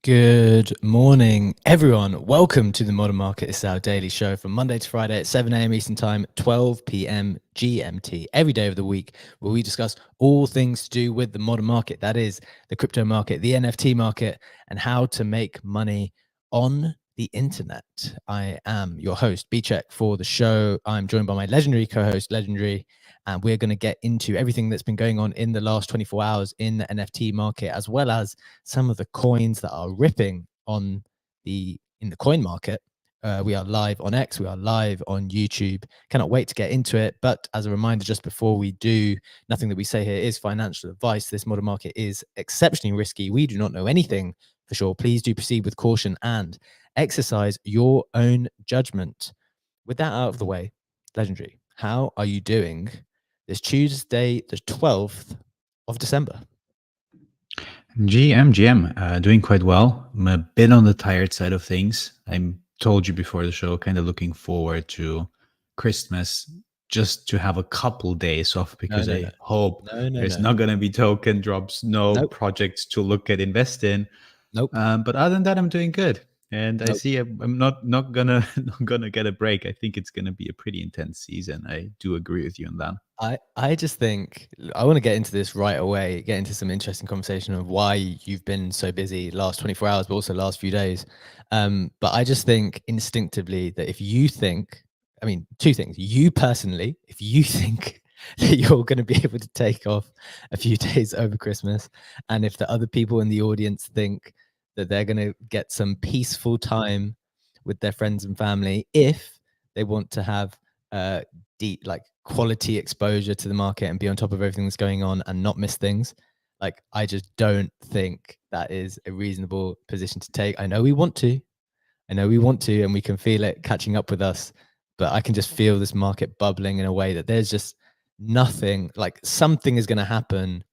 Good morning, everyone. Welcome to the Modern Market. This is our daily show from Monday to Friday at 7 a.m. Eastern Time, 12 p.m. GMT, every day of the week, where we discuss all things to do with the modern market. That is the crypto market, the NFT market, and how to make money on the internet. I am your host, B-Check, for the show. I'm joined by my legendary co-host, Legendary, and we're going to get into everything that's been going on in the last 24 hours in the NFT market, as well as some of the coins that are ripping in the coin market. We are live on X. We are live on YouTube. Cannot wait to get into it. But as a reminder, just before we do, nothing that we say here is financial advice. This modern market is exceptionally risky. We do not know anything for sure. Please do proceed with caution and exercise your own judgment. With that out of the way, Legendary, how are you doing this Tuesday, the 12th of December? GM, doing quite well. I'm a bit on the tired side of things. I told you before the show, kind of looking forward to Christmas just to have a couple days off because No. I hope No. there's not going to be token drops, no Nope. projects to look at invest in. Nope. But other than that, I'm doing good. And I Nope. see I'm not gonna not gonna get a break. I think it's gonna be a pretty intense season. I do agree with you on that. I just think I want to get into this right away, get into some interesting conversation of why you've been so busy last 24 hours, but also last few days. But I just think instinctively that if you think, I mean, two things. You personally, if you think that you're going to be able to take off a few days over Christmas, and if the other people in the audience think that they're going to get some peaceful time with their friends and family, if they want to have deep, like quality exposure to the market and be on top of everything that's going on and not miss things. Like, I just don't think that is a reasonable position to take. I know we want to, and we can feel it catching up with us, but I can just feel this market bubbling in a way that there's just nothing, like something is going to happen.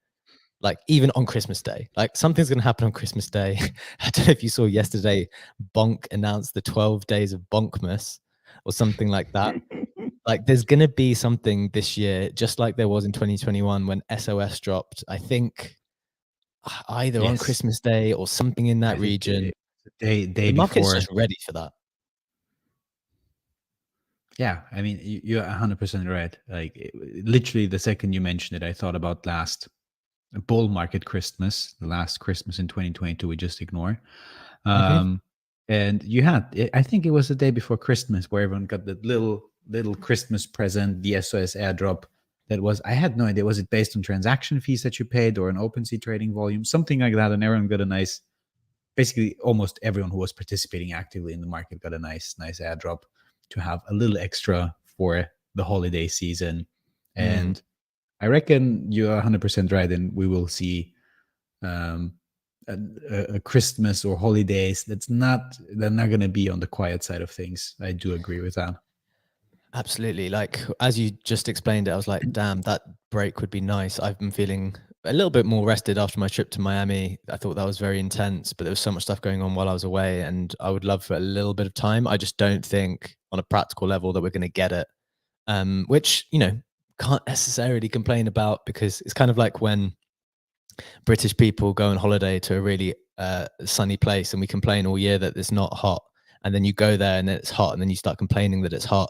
Like even on Christmas Day, like something's going to happen on Christmas Day. I don't know if you saw yesterday, Bonk announced the 12 days of Bonkmas or something like that. Like there's going to be something this year, just like there was in 2021 when SOS dropped, I think either on Yes, Christmas Day or something in I that think region. the day The market's before. just ready for that. Yeah, I mean, you're 100% right. Like, literally, the second you mentioned it, I thought about last bull market Christmas, the last Christmas in 2022, we just ignore. Mhm. And I think it was the day before Christmas where everyone got that little Christmas present, the SOS airdrop. That was, I had no idea. Was it based on transaction fees that you paid or an OpenSea trading volume, something like that? And everyone got a nice, basically almost everyone who was participating actively in the market got a nice airdrop to have a little extra for the holiday season. Mm. And I reckon you're 100% right, and we will see um, a Christmas or holidays they're not going to be on the quiet side of things. I do agree with that. Absolutely. Like as you just explained it, I was like, damn, that break would be nice. I've been feeling a little bit more rested after my trip to Miami. I thought that was very intense, but there was so much stuff going on while I was away, and I would love for a little bit of time. I just don't think on a practical level that we're going to get it. Which, can't necessarily complain about, because it's kind of like when British people go on holiday to a really sunny place and we complain all year that it's not hot. And then you go there and it's hot, and then you start complaining that it's hot.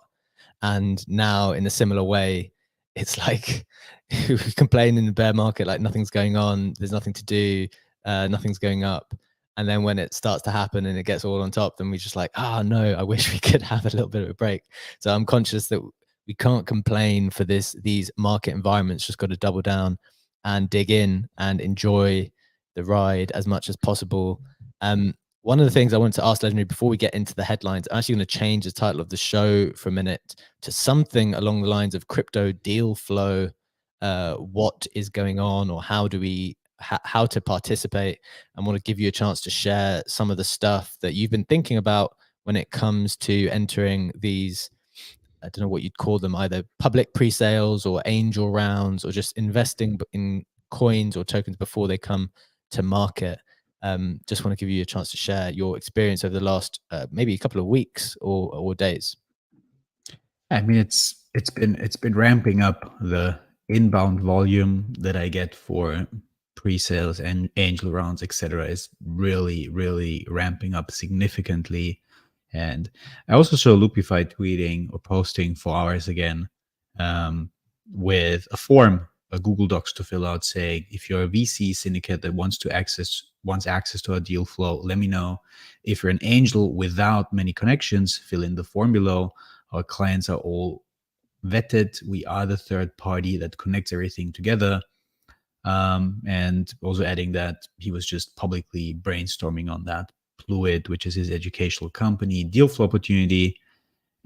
And now, in a similar way, it's like we complain in the bear market, like nothing's going on, there's nothing to do, nothing's going up. And then when it starts to happen and it gets all on top, then we just like, oh no, I wish we could have a little bit of a break. So I'm conscious that we can't complain for these market environments. Just got to double down and dig in and enjoy the ride as much as possible. One of the things I wanted to ask Legendary before we get into the headlines, I'm actually going to change the title of the show for a minute to something along the lines of crypto deal flow. What is going on, or how do we how to participate? I want to give you a chance to share some of the stuff that you've been thinking about when it comes to entering these, I don't know what you'd call them, either public pre-sales or angel rounds, or just investing in coins or tokens before they come to market. Just want to give you a chance to share your experience over the last maybe a couple of weeks or days. I mean, it's been ramping up the inbound volume that I get for pre-sales and angel rounds, etc., is really, really ramping up significantly. And I also saw Loopify tweeting or posting for hours again, with a form, a Google Docs to fill out, saying, if you're a VC syndicate that wants access to a deal flow, let me know. If you're an angel without many connections, fill in the form below. Our clients are all vetted. We are the third party that connects everything together. And also adding that he was just publicly brainstorming on that Fluid, which is his educational company, deal flow opportunity,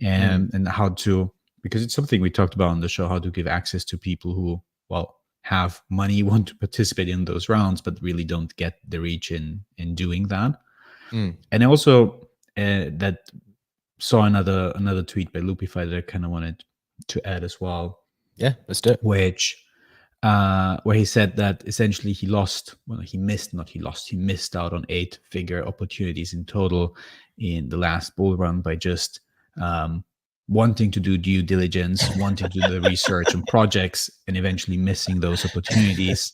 and how to, because it's something we talked about on the show, how to give access to people who, well, have money, want to participate in those rounds, but really don't get the reach in doing that. And I also that saw another tweet by Loopify that I kind of wanted to add as well. Yeah, let's do it. Where he said that essentially he missed out on 8-figure opportunities in total in the last bull run by just wanting to do due diligence, wanting to do the research on projects, and eventually missing those opportunities.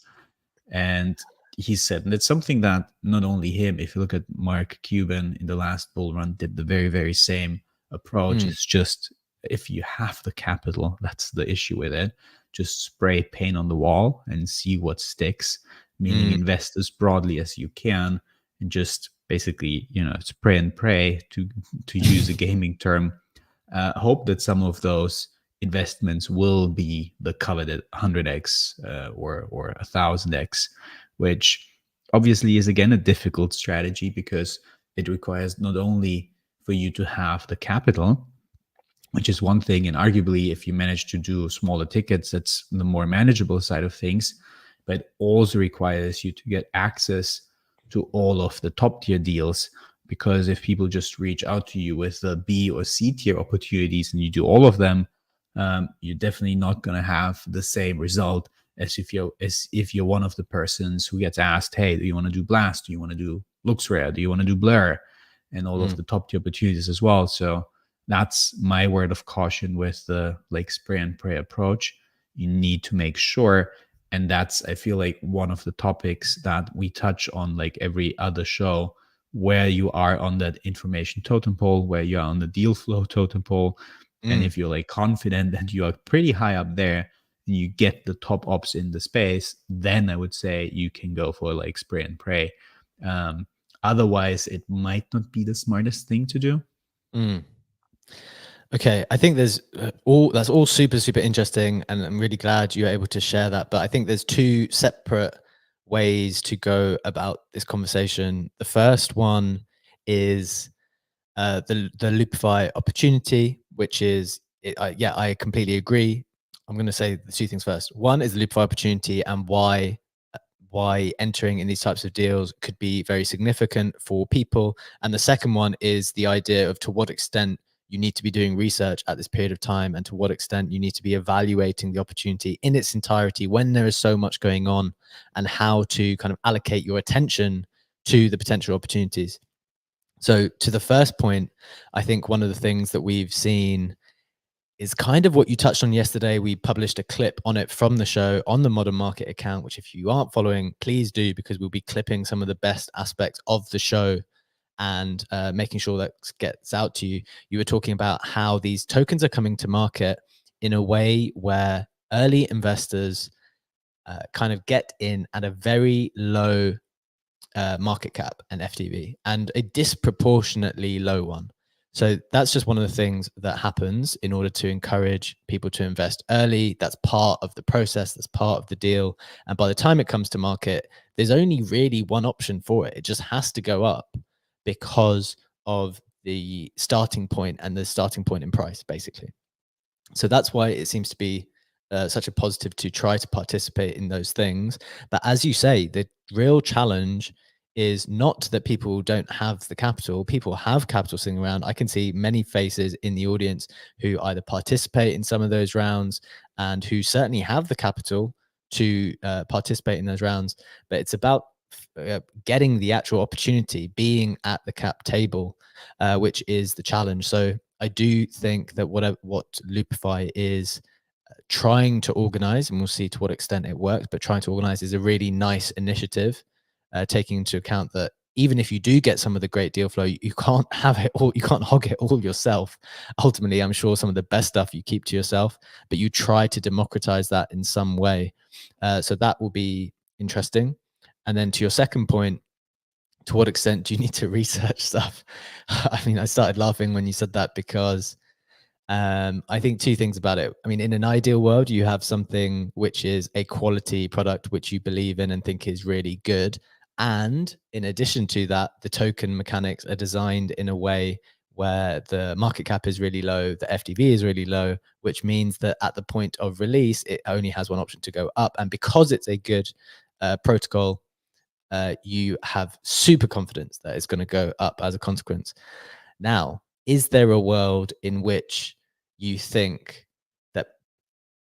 And he said, and it's something that not only him, if you look at Mark Cuban in the last bull run, did the very, very same approach. It's just, if you have the capital, that's the issue with it. Just spray paint on the wall and see what sticks, meaning invest as broadly as you can, and just basically, spray and pray, to use a gaming term. Hope that some of those investments will be the coveted 100x or 1000x, which obviously is again a difficult strategy because it requires not only for you to have the capital, which is one thing, and arguably if you manage to do smaller tickets, that's the more manageable side of things, but also requires you to get access to all of the top tier deals. Because if people just reach out to you with the B or C tier opportunities and you do all of them, you're definitely not going to have the same result as if you're one of the persons who gets asked, hey, do you want to do Blast? Do you want to do LuxRare? Do you want to do Blur? And all of the top tier opportunities as well. So that's my word of caution with the spray and pray approach. You need to make sure, and that's, I feel like, one of the topics that we touch on every other show, where you are on that information totem pole, where you are on the deal flow totem pole. And if you're confident that you are pretty high up there and you get the top ops in the space, then I would say you can go for spray and pray. Otherwise, it might not be the smartest thing to do. Okay, I think that's all super, super interesting, and I'm really glad you're able to share that. But I think there's two separate ways to go about this conversation. The first one is the Loopify opportunity, which is, I completely agree. I'm going to say the two things first. One is the Loopify opportunity and why entering in these types of deals could be very significant for people. And the second one is the idea of to what extent you need to be doing research at this period of time, and to what extent you need to be evaluating the opportunity in its entirety when there is so much going on, and how to kind of allocate your attention to the potential opportunities. So to the first point, I think one of the things that we've seen is kind of what you touched on yesterday. We published a clip on it from the show on the Modern Market account, which if you aren't following, please do, because we'll be clipping some of the best aspects of the show and making sure that gets out to you. You were talking about how these tokens are coming to market in a way where early investors kind of get in at a very low market cap and FTV, and a disproportionately low one. So that's just one of the things that happens in order to encourage people to invest early. That's part of the process. That's part of the deal. And by the time it comes to market, there's only really one option for it. It just has to go up because of the starting point and the starting point in price, basically. So that's why it seems to be such a positive to try to participate in those things. But as you say, the real challenge is not that people don't have the capital. People have capital sitting around. I can see many faces in the audience who either participate in some of those rounds and who certainly have the capital to participate in those rounds. But it's about getting the actual opportunity, being at the cap table, which is the challenge. So I do think that what Loopify is trying to organize, and we'll see to what extent it works, but trying to organize is a really nice initiative, taking into account that even if you do get some of the great deal flow, you can't have it all, you can't hog it all yourself. Ultimately, I'm sure some of the best stuff you keep to yourself, but you try to democratize that in some way. So that will be interesting. And then to your second point, to what extent do you need to research stuff? I mean, I started laughing when you said that because I think two things about it. I mean, in an ideal world, you have something which is a quality product which you believe in and think is really good. And in addition to that, the token mechanics are designed in a way where the market cap is really low, the FTV is really low, which means that at the point of release, it only has one option to go up. And because it's a good protocol, you have super confidence that it's going to go up as a consequence. Now, is there a world in which you think that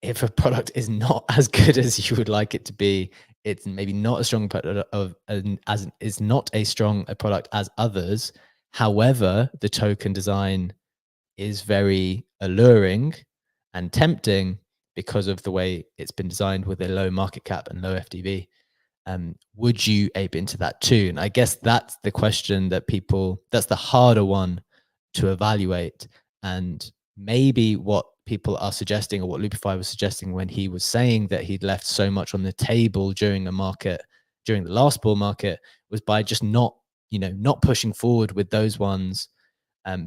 if a product is not as good as you would like it to be, it's maybe not a strong product as is not a strong a product as others. However, the token design is very alluring and tempting because of the way it's been designed with a low market cap and low FTV. Would you ape into that too? And I guess that's the question that that's the harder one to evaluate. And maybe what people are suggesting, or what Loopify was suggesting when he was saying that he'd left so much on the table during a market, during the last bull market, was by just not pushing forward with those ones,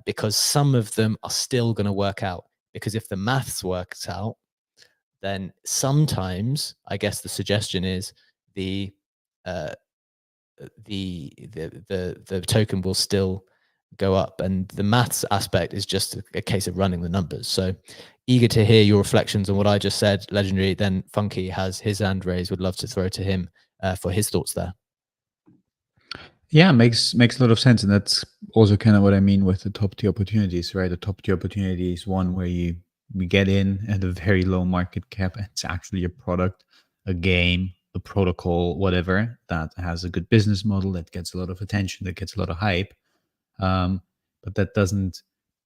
because some of them are still going to work out. Because if the maths works out, then sometimes I guess the suggestion is the token will still go up, and the maths aspect is just a case of running the numbers. So eager to hear your reflections on what I just said, Legendary. Then Funky has his hand raised. Would love to throw to him for his thoughts there. Yeah, makes a lot of sense, and that's also kind of what I mean with the top tier opportunities, right? The top tier opportunity is one where we get in at a very low market cap. It's actually a product, a game, a protocol, whatever, that has a good business model, that gets a lot of attention, that gets a lot of hype. But that doesn't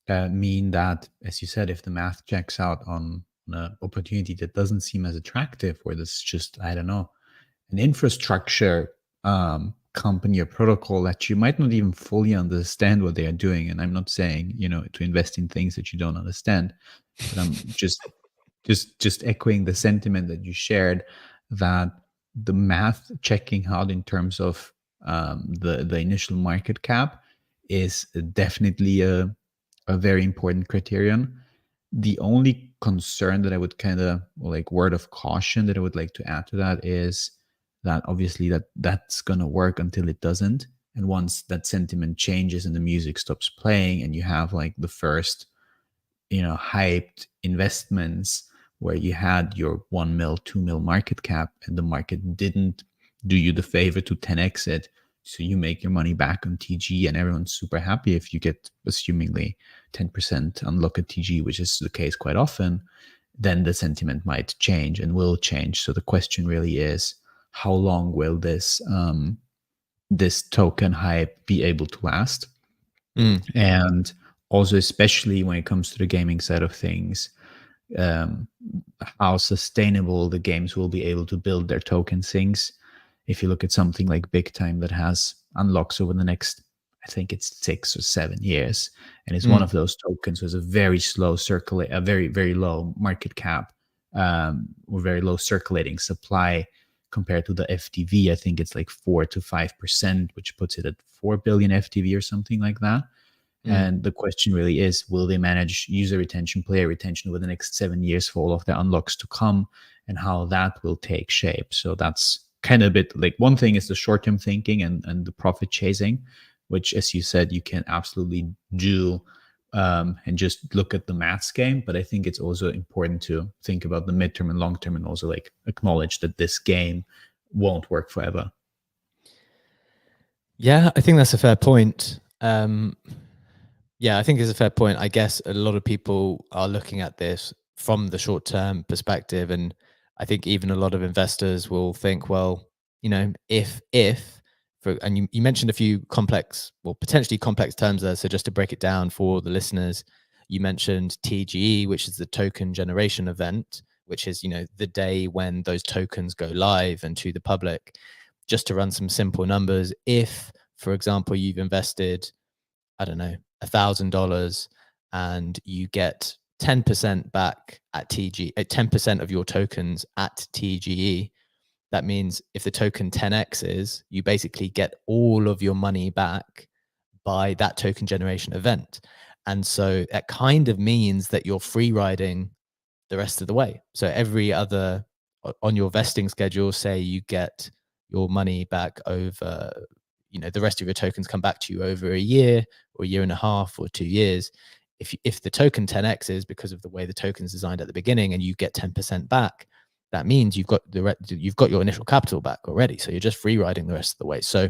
mean that, as you said, if the math checks out on an opportunity that doesn't seem as attractive, or that's just, I don't know, an infrastructure company or protocol that you might not even fully understand what they are doing. And I'm not saying, to invest in things that you don't understand, but I'm just echoing the sentiment that you shared, that the math checking out in terms of the initial market cap is definitely a very important criterion. The only concern that I would kind of, like, word of caution that I would like to add to that is that obviously that's going to work until it doesn't. And once that sentiment changes and the music stops playing, and you have like the first, hyped investments where you had your 1 mil, 2 mil market cap, and the market didn't do you the favor to 10x it, so you make your money back on TG, and everyone's super happy if you get, assumingly, 10% unlock at TG, which is the case quite often, then the sentiment might change and will change. So the question really is, how long will this token hype be able to last? And also, especially when it comes to the gaming side of things, how sustainable the games will be able to build their token sinks. If you look at something like Big Time that has unlocks over the next, I think it's 6 or 7 years, and it's one of those tokens with a very slow a very, very low market cap, or very low circulating supply compared to the FTV. I think it's like 4 to 5%, which puts it at 4 billion FTV or something like that. And the question really is, will they manage user retention, player retention over the next 7 years for all of their unlocks to come, and how that will take shape? So that's kind of a bit like, one thing is the short-term thinking and the profit chasing, which, as you said, you can absolutely do, and just look at the maths game. But I think it's also important to think about the midterm and long-term, and also like acknowledge that this game won't work forever. Yeah, I think that's a fair point. Yeah, I think it's a fair point. I guess a lot of people are looking at this from the short-term perspective, and I think even a lot of investors will think, well, if and you mentioned a few complex, well, potentially complex terms there. So just to break it down for the listeners, you mentioned TGE, which is the token generation event. which is, you know, the day when those tokens go live and to the public. Just to run some simple numbers, if, for example, you've invested, I don't know, $1,000 and you get 10% back at TG, at 10% of your tokens at TGE, that means if the token 10x's, you basically get all of your money back by that token generation event. And so that kind of means that you're free riding the rest of the way. So every other on your vesting schedule, say you get your money back over, you know, the rest of your tokens come back to you over a year or a year and a half or 2 years. If the token 10x is because of the way the token's designed at the beginning and you get 10% back, that means you've got your initial capital back already. So you're just free riding the rest of the way. So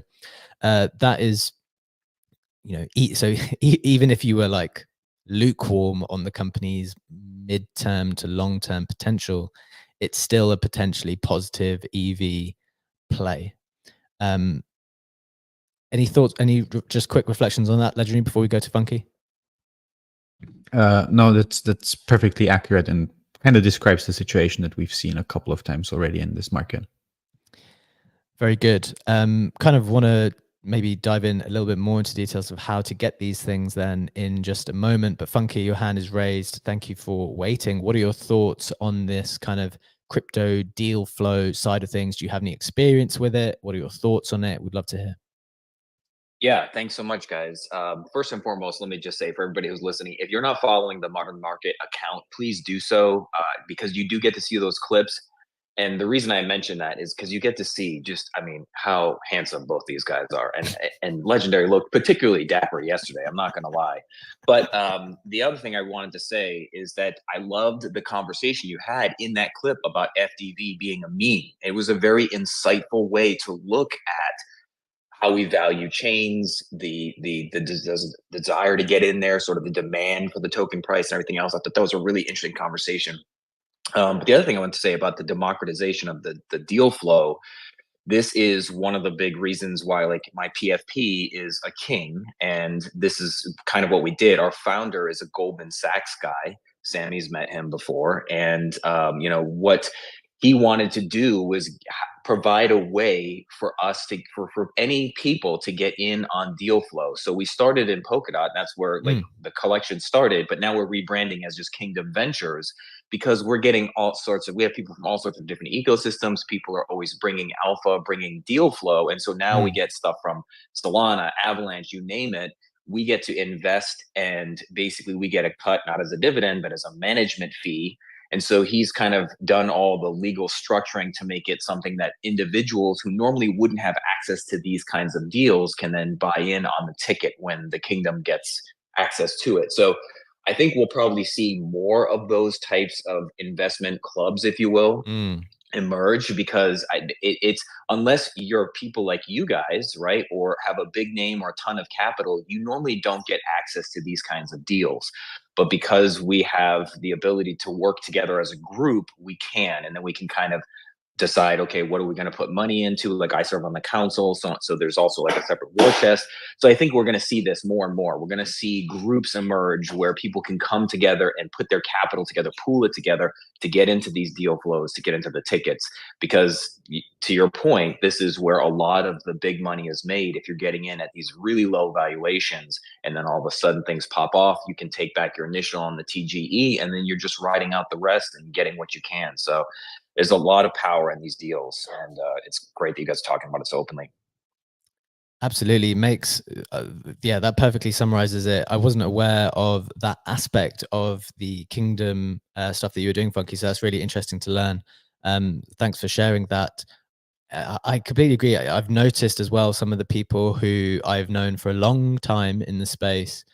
that is, you know, even if you were like lukewarm on the company's midterm to long-term potential, it's still a potentially positive EV play. Any thoughts, any just quick reflections on that, Legendary, before we go to Funky? No, that's perfectly accurate and kind of describes the situation that we've seen a couple of times already in this market. Very good. Kind of want to maybe dive in a little bit more into details of how to get these things then in just a moment. But Funky, your hand is raised. Thank you for waiting. What are your thoughts on this kind of crypto deal flow side of things? Do you have any experience with it? What are your thoughts on it? We'd love to hear. Yeah, thanks so much, guys. First and foremost, let me just say for everybody who's listening, if you're not following the Modern Market account, please do so because you do get to see those clips. And the reason I mention that is because you get to see just, I mean, how handsome both these guys are, and Legendary looked particularly dapper yesterday. I'm not going to lie, but the other thing I wanted to say is that I loved the conversation you had in that clip about FDV being a meme. It was a very insightful way to look at how we value chains, the desire to get in there, sort of the demand for the token price and everything else. I thought that was a really interesting conversation. But the other thing I want to say about the democratization of the deal flow, this is one of the big reasons why like my PFP is a king. And this is kind of what we did. Our founder is a Goldman Sachs guy. Sammy's met him before. And, you know, what he wanted to do was provide a way for us to for any people to get in on deal flow. So we started in Polkadot, and that's where like the collection started, but now we're rebranding as just Kingdom Ventures because we're getting all sorts of, we have people from all sorts of different ecosystems. People are always bringing alpha, bringing deal flow. And so now we get stuff from Solana, Avalanche, you name it. We get to invest and basically we get a cut, not as a dividend, but as a management fee. And so he's kind of done all the legal structuring to make it something that individuals who normally wouldn't have access to these kinds of deals can then buy in on the ticket when the kingdom gets access to it. So I think we'll probably see more of those types of investment clubs, if you will, emerge because it's unless you're people like you guys, right, or have a big name or a ton of capital, you normally don't get access to these kinds of deals. But because we have the ability to work together as a group, we can, and then we can kind of decide, okay, what are we going to put money into? Like I serve on the council, so there's also like a separate war chest. So I think we're going to see this more and more. We're going to see groups emerge where people can come together and put their capital together, pool it together to get into these deal flows, to get into the tickets. Because to your point, this is where a lot of the big money is made. If you're getting in at these really low valuations and then all of a sudden things pop off, you can take back your initial on the TGE and then you're just riding out the rest and getting what you can. So there's a lot of power in these deals, and it's great that you guys are talking about it so openly. Absolutely. Makes, yeah, that perfectly summarizes it. I wasn't aware of that aspect of the kingdom stuff that you were doing, Funky. So that's really interesting to learn. Thanks for sharing that. I completely agree. I've noticed as well some of the people who I've known for a long time in the space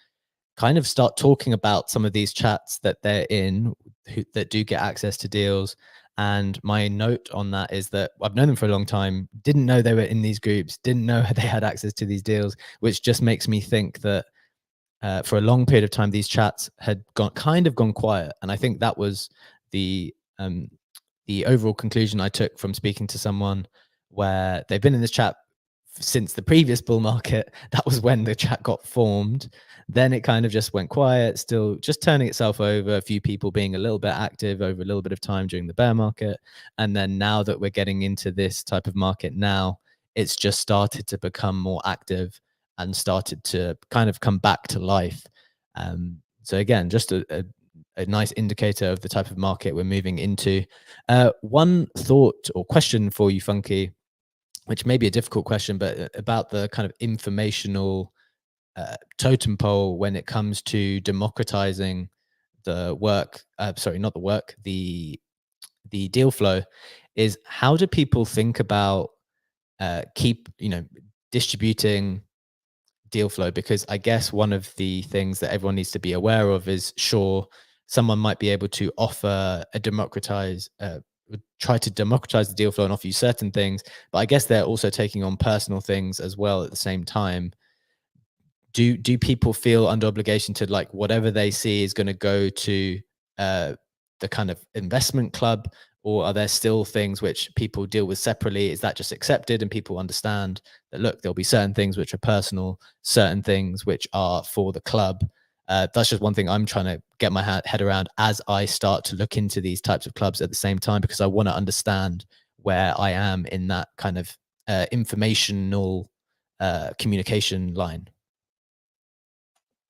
kind of start talking about some of these chats that they're in that do get access to deals. And my note on that is that I've known them for a long time, didn't know they were in these groups, didn't know they had access to these deals, which just makes me think that for a long period of time, these chats had kind of gone quiet. And I think that was the overall conclusion I took from speaking to someone where they've been in this chat since the previous bull market, that was when the chat got formed. Then it kind of just went quiet, still just turning itself over, a few people being a little bit active over a little bit of time during the bear market. And then now that we're getting into this type of market now, it's just started to become more active and started to kind of come back to life. So again, just a nice indicator of the type of market we're moving into. One thought or question for you, Funky, which may be a difficult question, but about the kind of informational totem pole when it comes to democratizing the work, sorry, not the work, the deal flow, is how do people think about distributing deal flow? Because I guess one of the things that everyone needs to be aware of is, sure, someone might be able to offer a try to democratize the deal flow and offer you certain things, but I guess they're also taking on personal things as well at the same time. Do people feel under obligation to, like, whatever they see is going to go to the kind of investment club, or are there still things which people deal with separately? Is that just accepted and people understand that, look, there'll be certain things which are personal, certain things which are for the club? That's just one thing I'm trying to get my head around as I start to look into these types of clubs at the same time, because I want to understand where I am in that kind of informational communication line.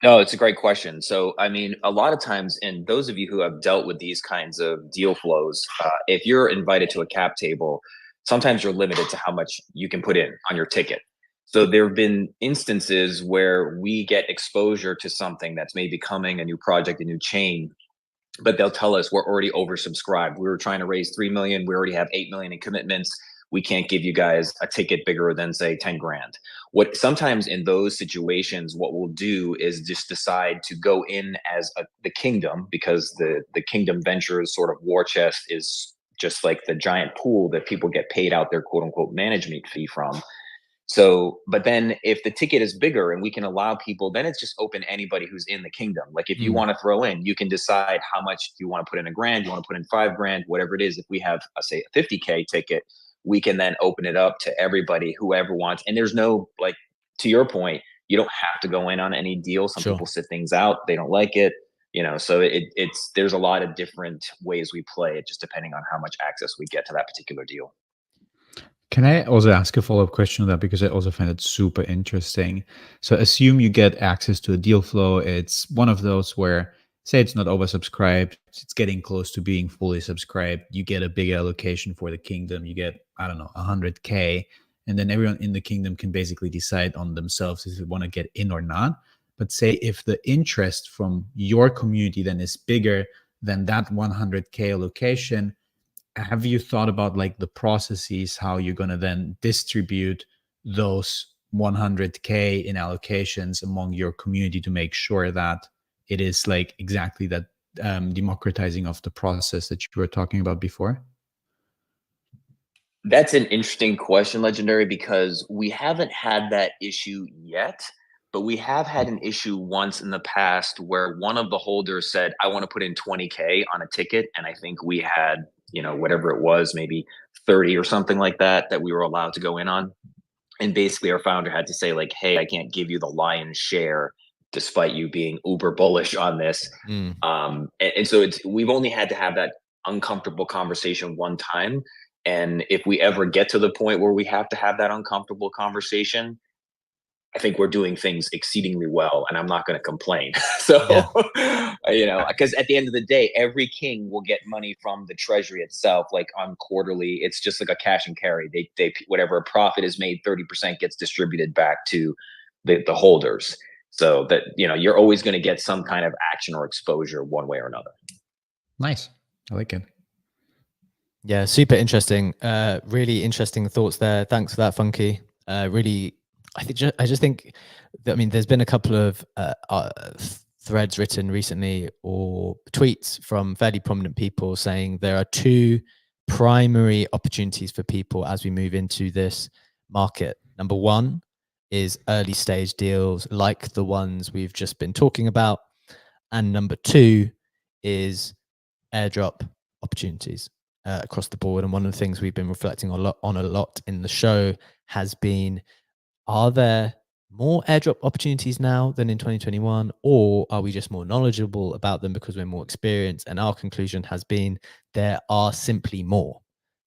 No, it's a great question. So, I mean, a lot of times, and those of you who have dealt with these kinds of deal flows, if you're invited to a cap table, sometimes you're limited to how much you can put in on your ticket. So there have been instances where we get exposure to something that's maybe coming, a new project, a new chain, but they'll tell us we're already oversubscribed. We were trying to raise 3 million. We already have 8 million in commitments. We can't give you guys a ticket bigger than, say, 10 grand. What sometimes in those situations, what we'll do is just decide to go in as the kingdom, because the kingdom ventures sort of war chest is just like the giant pool that people get paid out their quote unquote management fee from. So, but then if the ticket is bigger and we can allow people, then it's just open to anybody who's in the kingdom. Like if you want to throw in, you can decide how much you want to put in, a grand, you want to put in 5 grand, whatever it is. If we have, say, a 50K ticket, we can then open it up to everybody, whoever wants. And there's no, like, to your point, you don't have to go in on any deal. Some people sit things out. They don't like it. So it's there's a lot of different ways we play it, just depending on how much access we get to that particular deal. Can I also ask a follow-up question on that? Because I also find it super interesting. So assume you get access to a deal flow. It's one of those where, say it's not oversubscribed, it's getting close to being fully subscribed. You get a big allocation for the kingdom. You get, I don't know, 100K. And then everyone in the kingdom can basically decide on themselves if they want to get in or not. But say if the interest from your community then is bigger than that 100K allocation, have you thought about like the processes, how you're going to then distribute those 100K in allocations among your community to make sure that it is like exactly that democratizing of the process that you were talking about before? That's an interesting question, Legendary, because we haven't had that issue yet, but we have had an issue once in the past where one of the holders said, I want to put in 20K on a ticket. And I think we had, whatever it was, maybe 30 or something like that we were allowed to go in on. And basically our founder had to say, like, hey, I can't give you the lion's share despite you being uber bullish on this. And so we've only had to have that uncomfortable conversation one time. And if we ever get to the point where we have to have that uncomfortable conversation, I think we're doing things exceedingly well, and I'm not going to complain. So, because at the end of the day, every king will get money from the treasury itself, like on quarterly. It's just like a cash and carry. They whatever profit is made, 30% gets distributed back to the holders. So that, you're always going to get some kind of action or exposure one way or another. Nice. I like it. Yeah, super interesting. Really interesting thoughts there. Thanks for that, Funky. Really, I just think that, there's been a couple of threads written recently or tweets from fairly prominent people saying there are 2 primary opportunities for people as we move into this market. Number 1 is early stage deals like the ones we've just been talking about. And number 2 is airdrop opportunities across the board. And one of the things we've been reflecting on a lot in the show has been are there more airdrop opportunities now than in 2021, or are we just more knowledgeable about them because we're more experienced? And our conclusion has been there are simply more.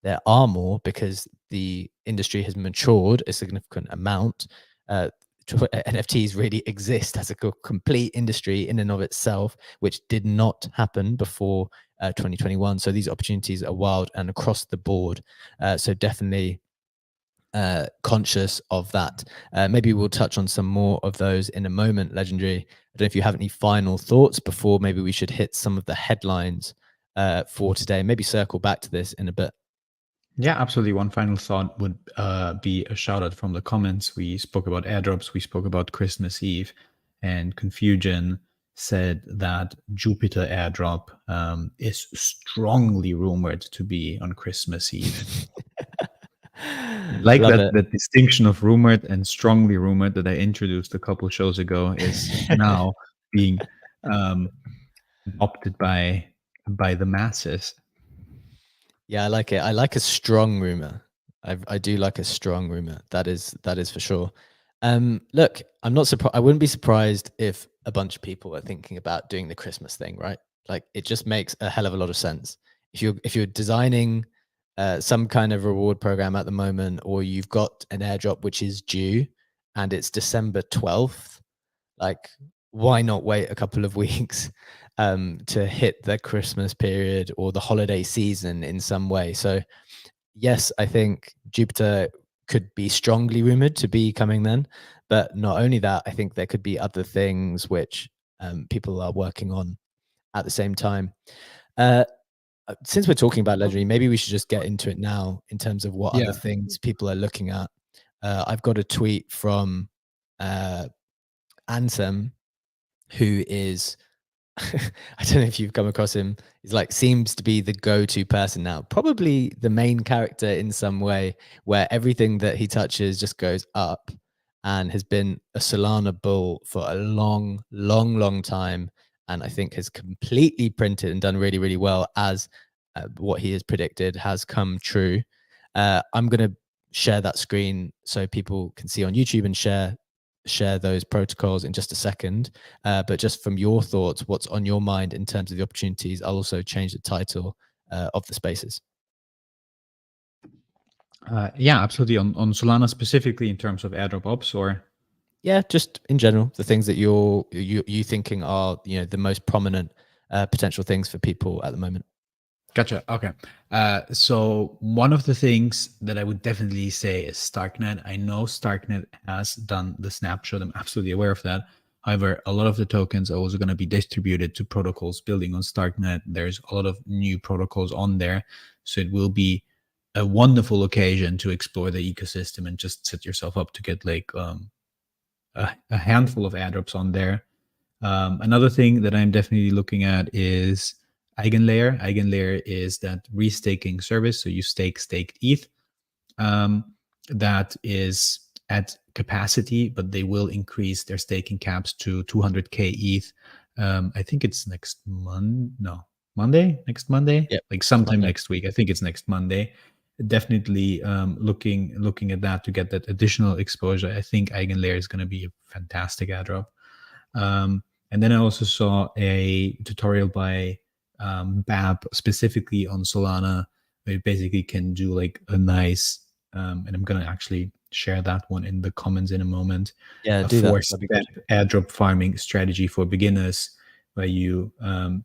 There are more because the industry has matured a significant amount. NFTs really exist as a complete industry in and of itself, which did not happen before 2021. So these opportunities are wild and across the board. So definitely conscious of that. Maybe we'll touch on some more of those in a moment, Legendary. I don't know if you have any final thoughts before maybe we should hit some of the headlines for today. Maybe circle back to this in a bit. Yeah, absolutely. One final thought would be a shout out from the comments. We spoke about airdrops, we spoke about Christmas Eve, and Confusion said that Jupiter airdrop is strongly rumored to be on Christmas Eve. Like Love that, it. that distinction of rumored and strongly rumored that I introduced a couple shows ago is now being adopted by the masses. Yeah, I like it. I like a strong rumor. I do like a strong rumor. That is for sure. Look, I'm not surprised. I wouldn't be surprised if a bunch of people are thinking about doing the Christmas thing, right? Like it just makes a hell of a lot of sense. If you're designing some kind of reward program at the moment, or you've got an airdrop which is due and it's December 12th, like why not wait a couple of weeks to hit the Christmas period or the holiday season in some way? So yes, I think Jupiter could be strongly rumored to be coming then, but not only that, I think there could be other things which people are working on at the same time. Since we're talking about Legendary, maybe we should just get into it now in terms of what other things people are looking at. I've got a tweet from Ansem, who is I don't know if you've come across him. He's like seems to be the go-to person now, probably the main character in some way, where everything that he touches just goes up, and has been a Solana bull for a long, long, long time, and I think has completely printed and done really, really well as what he has predicted has come true. I'm gonna share that screen so people can see on YouTube and share those protocols in just a second. But just from your thoughts, what's on your mind in terms of the opportunities? I'll also change the title of the spaces. Yeah, absolutely. On Solana specifically in terms of airdrop ops, or Yeah, just in general, the things that you thinking are the most prominent potential things for people at the moment. Gotcha. Okay. So one of the things that I would definitely say is Starknet. I know Starknet has done the snapshot. I'm absolutely aware of that. However, a lot of the tokens are also going to be distributed to protocols building on Starknet. There's a lot of new protocols on there. So it will be a wonderful occasion to explore the ecosystem and just set yourself up to get like a handful of airdrops on there. Another thing that I'm definitely looking at is Eigenlayer. Eigenlayer is that restaking service. So you staked ETH. That is at capacity, but they will increase their staking caps to 200K ETH. I think it's next Monday, next Monday, Yep, like sometime Monday. next week. I think it's next Monday. Definitely looking at that to get that additional exposure. I think Eigenlayer is going to be a fantastic airdrop. And then I also saw a tutorial by Bab specifically on Solana, where you basically can do like a nice, and I'm going to actually share that one in the comments in a moment. Yeah, A do that. four-step airdrop farming strategy for beginners, where you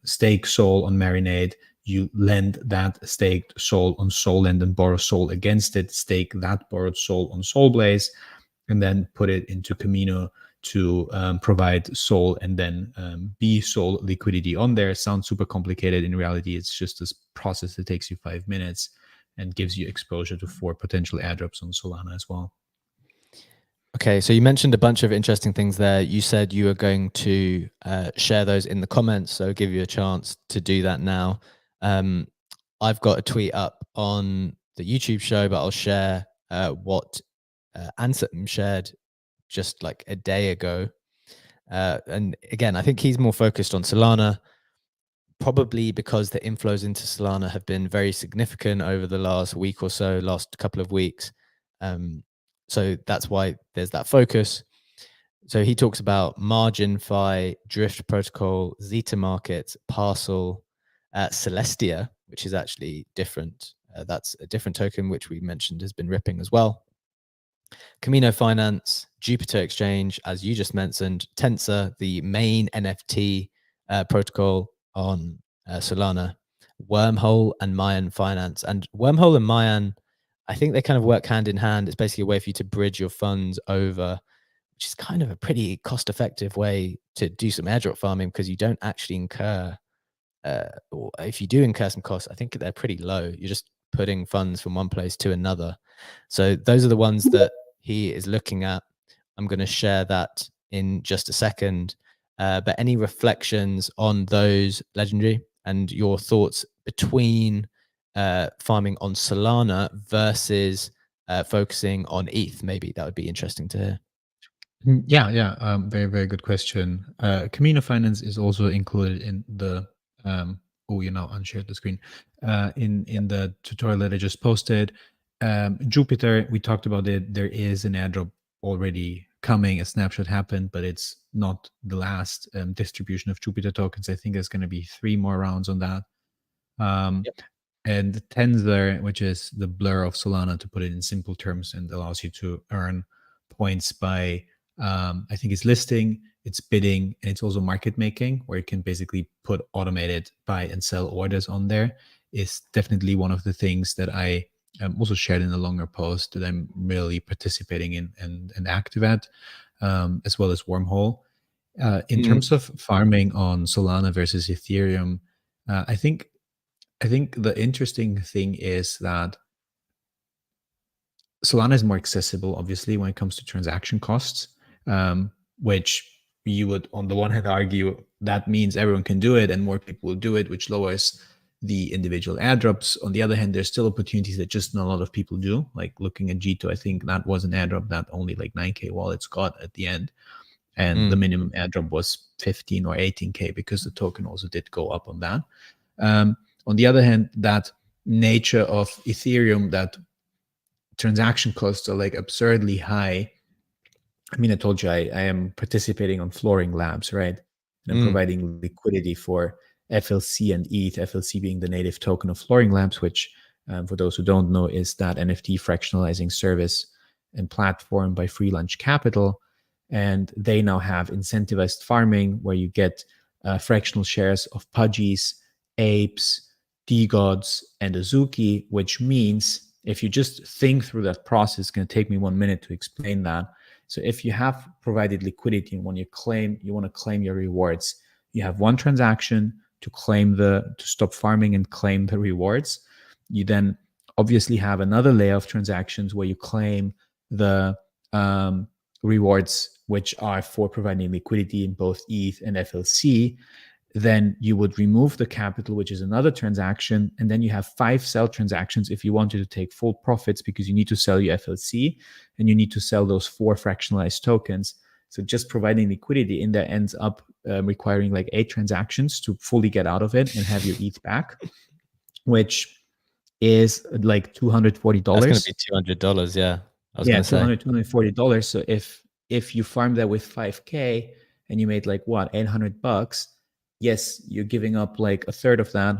stake Sol on Marinade, you lend that staked Sol on Solend and borrow Sol against it, stake that borrowed Sol on Solblaze, and then put it into Camino to provide Sol and then be Sol liquidity on there. Sounds super complicated. In reality, it's just this process that takes you 5 minutes and gives you exposure to 4 potential airdrops on Solana as well. Okay, so you mentioned a bunch of interesting things there. You said you were going to share those in the comments, so I'll give you a chance to do that now. I've got a tweet up on the YouTube show, but I'll share what Ansem shared just like a day ago. And again, I think he's more focused on Solana, probably because the inflows into Solana have been very significant over the last week or so, last couple of weeks. So that's why there's that focus. So he talks about margin, Phi, Drift Protocol, Zeta Market, Parcel, Celestia, which is actually different. That's a different token, which we mentioned has been ripping as well. Camino Finance, Jupiter Exchange, as you just mentioned, Tensor, the main NFT protocol on Solana, Wormhole, and Mayan Finance. And Wormhole and Mayan, I think they kind of work hand in hand. It's basically a way for you to bridge your funds over, which is kind of a pretty cost-effective way to do some airdrop farming, because you don't actually incur, or if you do incur some costs, I think they're pretty low. You're just putting funds from one place to another. So those are the ones that he is looking at. I'm going to share that in just a second. But any reflections on those, Legendary, and your thoughts between farming on Solana versus focusing on ETH? Maybe that would be interesting to hear. Yeah. Very, very good question. Camino Finance is also included in the unshared the screen. In the tutorial that I just posted. Jupiter, we talked about it. There is an airdrop already coming. A snapshot happened, but it's not the last distribution of Jupiter tokens. I think there's going to be 3 more rounds on that. And Tensor, which is the blur of Solana, to put it in simple terms, and allows you to earn points by I think it's listing, it's bidding, and it's also market making, where you can basically put automated buy and sell orders on there, is definitely one of the things that I also shared in a longer post that I'm really participating in and active at, as well as Wormhole. In terms of farming on Solana versus Ethereum, I think the interesting thing is that Solana is more accessible, obviously, when it comes to transaction costs, which you would, on the one hand, argue that means everyone can do it and more people will do it, which lowers the individual airdrops. On the other hand, there's still opportunities that just not a lot of people do. Like looking at G2, I think that was an airdrop that only like 9K wallets got at the end. And the minimum airdrop was 15 or 18K, because the token also did go up on that. On the other hand, that nature of Ethereum, that transaction costs are like absurdly high. I mean, I told you I am participating on Flooring Labs, right? And I'm providing liquidity for FLC and ETH, FLC being the native token of Flooring Labs, which for those who don't know, is that NFT fractionalizing service and platform by Free Lunch Capital. And they now have incentivized farming, where you get fractional shares of Pudgies, Apes, D-Gods, and Azuki, which means if you just think through that process, it's going to take me 1 minute to explain that. So if you have provided liquidity and when you want to claim your rewards, you have one transaction to stop farming and claim the rewards. You then obviously have another layer of transactions where you claim the rewards, which are for providing liquidity in both ETH and FLC. Then you would remove the capital, which is another transaction. And then you have 5 sell transactions if you wanted to take full profits, because you need to sell your FLC and you need to sell those 4 fractionalized tokens. So just providing liquidity in there ends up requiring like 8 transactions to fully get out of it and have your ETH back, which is like $240. That's going to be $200. Yeah. I was going to say $240. So if you farm that with 5K and you made like what, $800, yes, you're giving up like a third of that,